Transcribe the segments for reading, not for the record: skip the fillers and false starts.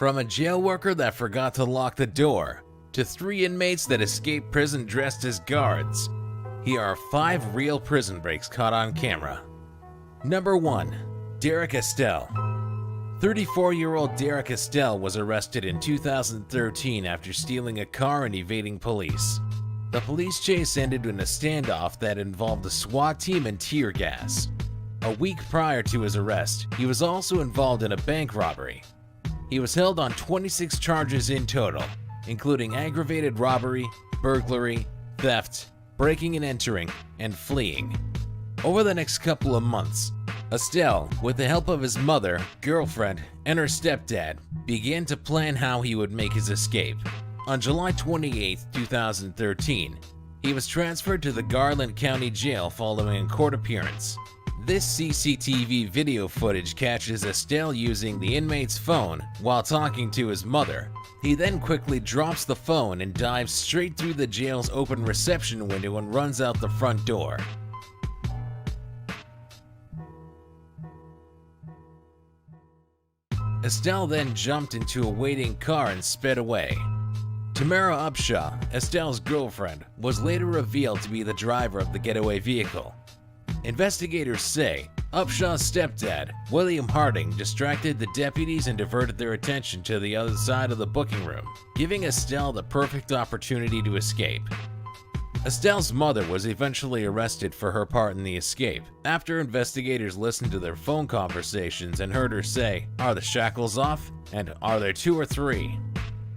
From a jail worker that forgot to lock the door, to 3 inmates that escaped prison dressed as guards, here are 5 real prison breaks caught on camera. Number 1. Derek Estelle. 34-year-old Derek Estelle was arrested in 2013 after stealing a car and evading police. The police chase ended in a standoff that involved a SWAT team and tear gas. A week prior to his arrest, he was also involved in a bank robbery. He was held on 26 charges in total, including aggravated robbery, burglary, theft, breaking and entering, and fleeing. Over the next couple of months, Estelle, with the help of his mother, girlfriend, and her stepdad, began to plan how he would make his escape. On July 28, 2013, he was transferred to the Garland County Jail following a court appearance. This CCTV video footage catches Estelle using the inmate's phone while talking to his mother. He then quickly drops the phone and dives straight through the jail's open reception window and runs out the front door. Estelle then jumped into a waiting car and sped away. Tamara Upshaw, Estelle's girlfriend, was later revealed to be the driver of the getaway vehicle. Investigators say Upshaw's stepdad, William Harding, distracted the deputies and diverted their attention to the other side of the booking room, giving Estelle the perfect opportunity to escape. Estelle's mother was eventually arrested for her part in the escape after investigators listened to their phone conversations and heard her say, "Are the shackles off?" and "Are there 2 or 3?"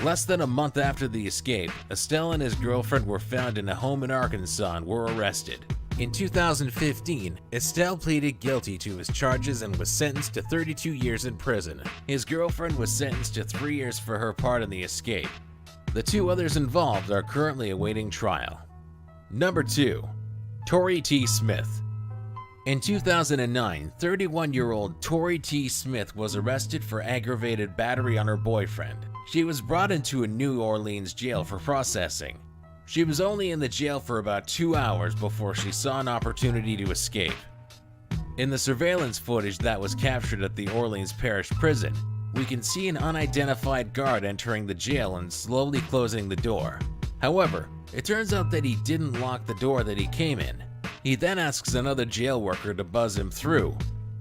Less than a month after the escape, Estelle and his girlfriend were found in a home in Arkansas and were arrested. In 2015, Estelle pleaded guilty to his charges and was sentenced to 32 years in prison. His girlfriend was sentenced to 3 years for her part in the escape. The 2 others involved are currently awaiting trial. Number 2. Tori T. Smith. In 2009, 31-year-old Tori T. Smith was arrested for aggravated battery on her boyfriend. She was brought into a New Orleans jail for processing. She was only in the jail for about 2 hours before she saw an opportunity to escape. In the surveillance footage that was captured at the Orleans Parish Prison, we can see an unidentified guard entering the jail and slowly closing the door. However, it turns out that he didn't lock the door that he came in. He then asks another jail worker to buzz him through.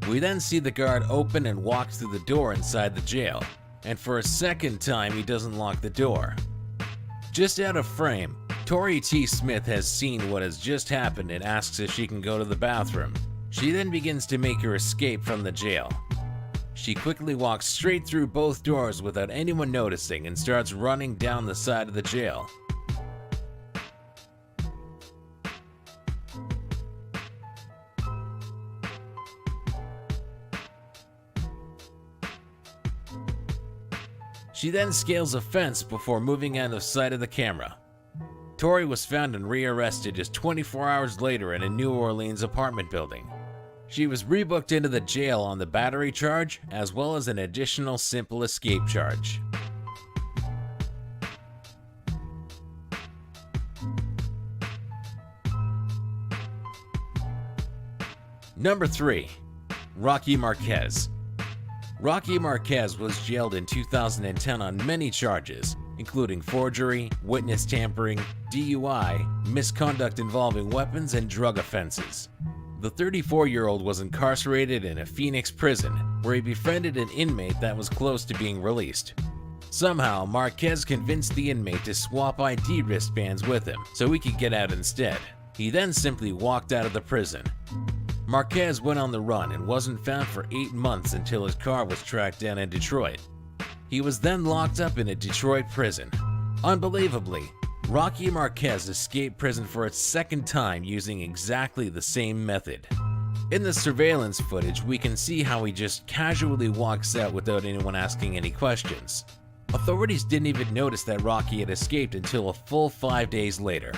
We then see the guard open and walk through the door inside the jail, and for a second time he doesn't lock the door. Just out of frame, Tori T. Smith has seen what has just happened and asks if she can go to the bathroom. She then begins to make her escape from the jail. She quickly walks straight through both doors without anyone noticing and starts running down the side of the jail. She then scales a fence before moving out of sight of the camera. Tori was found and rearrested just 24 hours later in a New Orleans apartment building. She was rebooked into the jail on the battery charge as well as an additional simple escape charge. Number 3. Rocky Marquez. Rocky Marquez was jailed in 2010 on many charges, including forgery, witness tampering, DUI, misconduct involving weapons, and drug offenses. The 34-year-old was incarcerated in a Phoenix prison, where he befriended an inmate that was close to being released. Somehow, Marquez convinced the inmate to swap ID wristbands with him so he could get out instead. He then simply walked out of the prison. Marquez went on the run and wasn't found for 8 months until his car was tracked down in Detroit. He was then locked up in a Detroit prison. Unbelievably, Rocky Marquez escaped prison for its 2nd time using exactly the same method. In the surveillance footage, we can see how he just casually walks out without anyone asking any questions. Authorities didn't even notice that Rocky had escaped until a full 5 days later.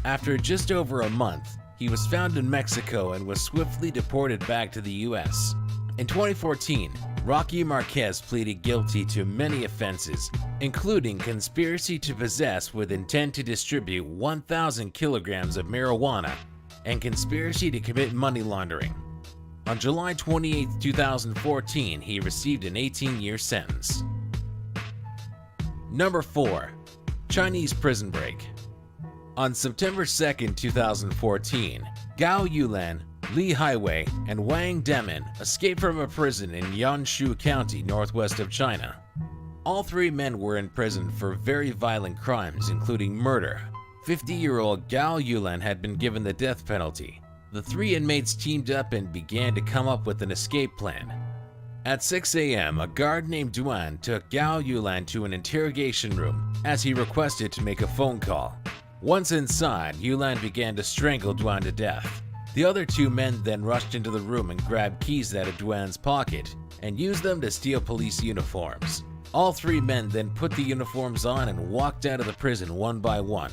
After just over a month, he was found in Mexico and was swiftly deported back to the US. In 2014, Rocky Marquez pleaded guilty to many offenses, including conspiracy to possess with intent to distribute 1,000 kilograms of marijuana and conspiracy to commit money laundering. On July 28, 2014, he received an 18-year sentence. Number 4. Chinese prison break. On September 2, 2014, Gao Yulan, Li Haiwei, and Wang Demin escaped from a prison in Yanshu County, northwest of China. All three men were in prison for very violent crimes, including murder. 50-year-old Gao Yulan had been given the death penalty. The three inmates teamed up and began to come up with an escape plan. At 6 a.m., a guard named Duan took Gao Yulan to an interrogation room as he requested to make a phone call. Once inside, Yulan began to strangle Duan to death. The other two men then rushed into the room and grabbed keys out of Duan's pocket and used them to steal police uniforms. All three men then put the uniforms on and walked out of the prison one by one.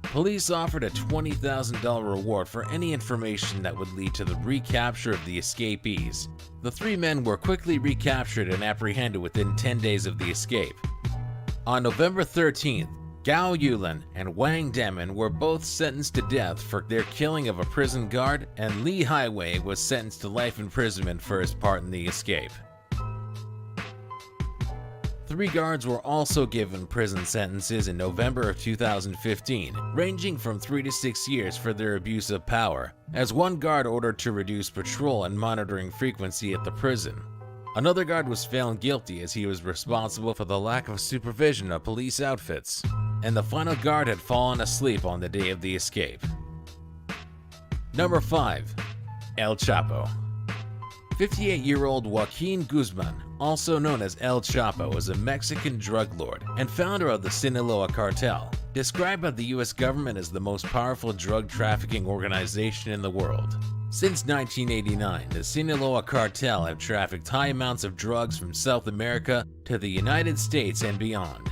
Police offered a $20,000 reward for any information that would lead to the recapture of the escapees. The three men were quickly recaptured and apprehended within 10 days of the escape. On November 13th, Gao Yulan and Wang Demin were both sentenced to death for their killing of a prison guard, and Li Haiwei was sentenced to life imprisonment for his part in the escape. 3 guards were also given prison sentences in November of 2015, ranging from 3 to 6 years for their abuse of power, as one guard ordered to reduce patrol and monitoring frequency at the prison. Another guard was found guilty as he was responsible for the lack of supervision of police outfits, and the final guard had fallen asleep on the day of the escape. Number 5. El Chapo. 58-year-old Joaquin Guzman, also known as El Chapo, was a Mexican drug lord and founder of the Sinaloa cartel, described by the US government as the most powerful drug trafficking organization in the world. Since 1989, the Sinaloa cartel have trafficked high amounts of drugs from South America to the United States and beyond.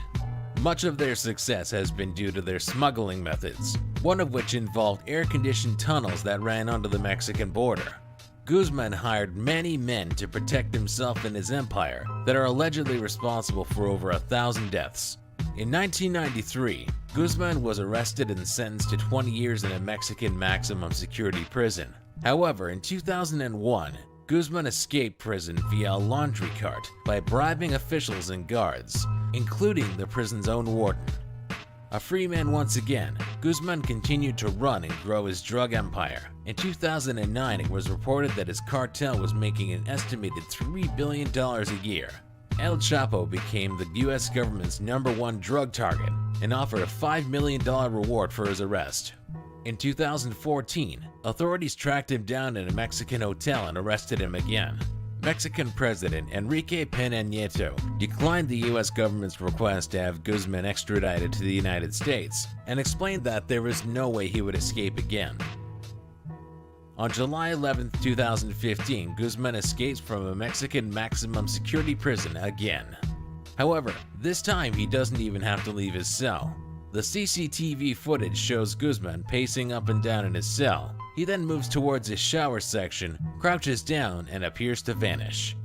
Much of their success has been due to their smuggling methods, one of which involved air-conditioned tunnels that ran under the Mexican border. Guzman hired many men to protect himself and his empire that are allegedly responsible for over 1,000 deaths. In 1993, Guzman was arrested and sentenced to 20 years in a Mexican maximum security prison. However, in 2001, Guzman escaped prison via a laundry cart by bribing officials and guards, including the prison's own warden. A free man once again, Guzman continued to run and grow his drug empire. In 2009, it was reported that his cartel was making an estimated $3 billion a year. El Chapo became the US government's #1 drug target and offered a $5 million reward for his arrest. In 2014, authorities tracked him down in a Mexican hotel and arrested him again. Mexican President Enrique Peña Nieto declined the US government's request to have Guzman extradited to the United States and explained that there was no way he would escape again. On July 11, 2015, Guzman escapes from a Mexican maximum security prison again. However, this time he doesn't even have to leave his cell. The CCTV footage shows Guzman pacing up and down in his cell. He then moves towards his shower section, crouches down, and appears to vanish.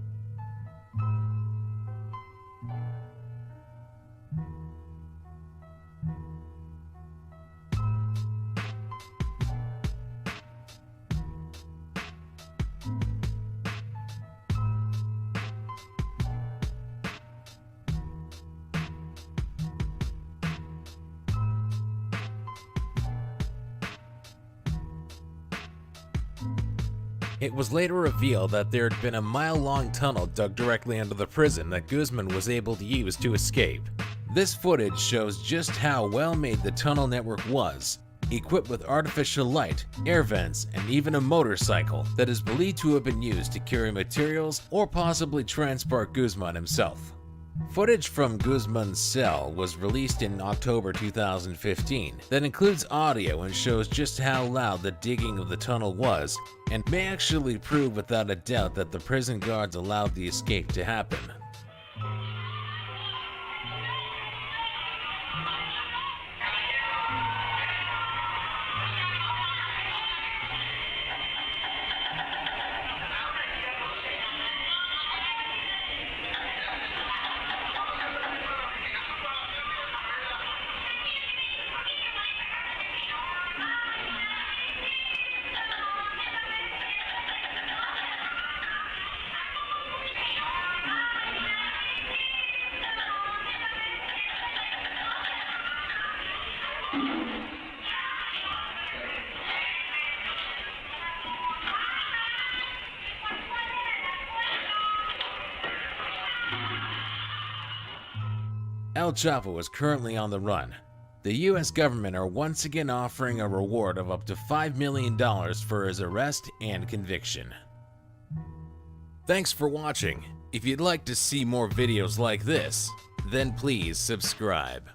It was later revealed that there had been a mile-long tunnel dug directly under the prison that Guzman was able to use to escape. This footage shows just how well-made the tunnel network was, equipped with artificial light, air vents, and even a motorcycle that is believed to have been used to carry materials or possibly transport Guzman himself. Footage from Guzman's cell was released in October 2015 that includes audio and shows just how loud the digging of the tunnel was, and may actually prove without a doubt that the prison guards allowed the escape to happen. El Chapo is currently on the run. The US government are once again offering a reward of up to $5 million for his arrest and conviction. Thanks for watching. If you'd like to see more videos like this, then please subscribe.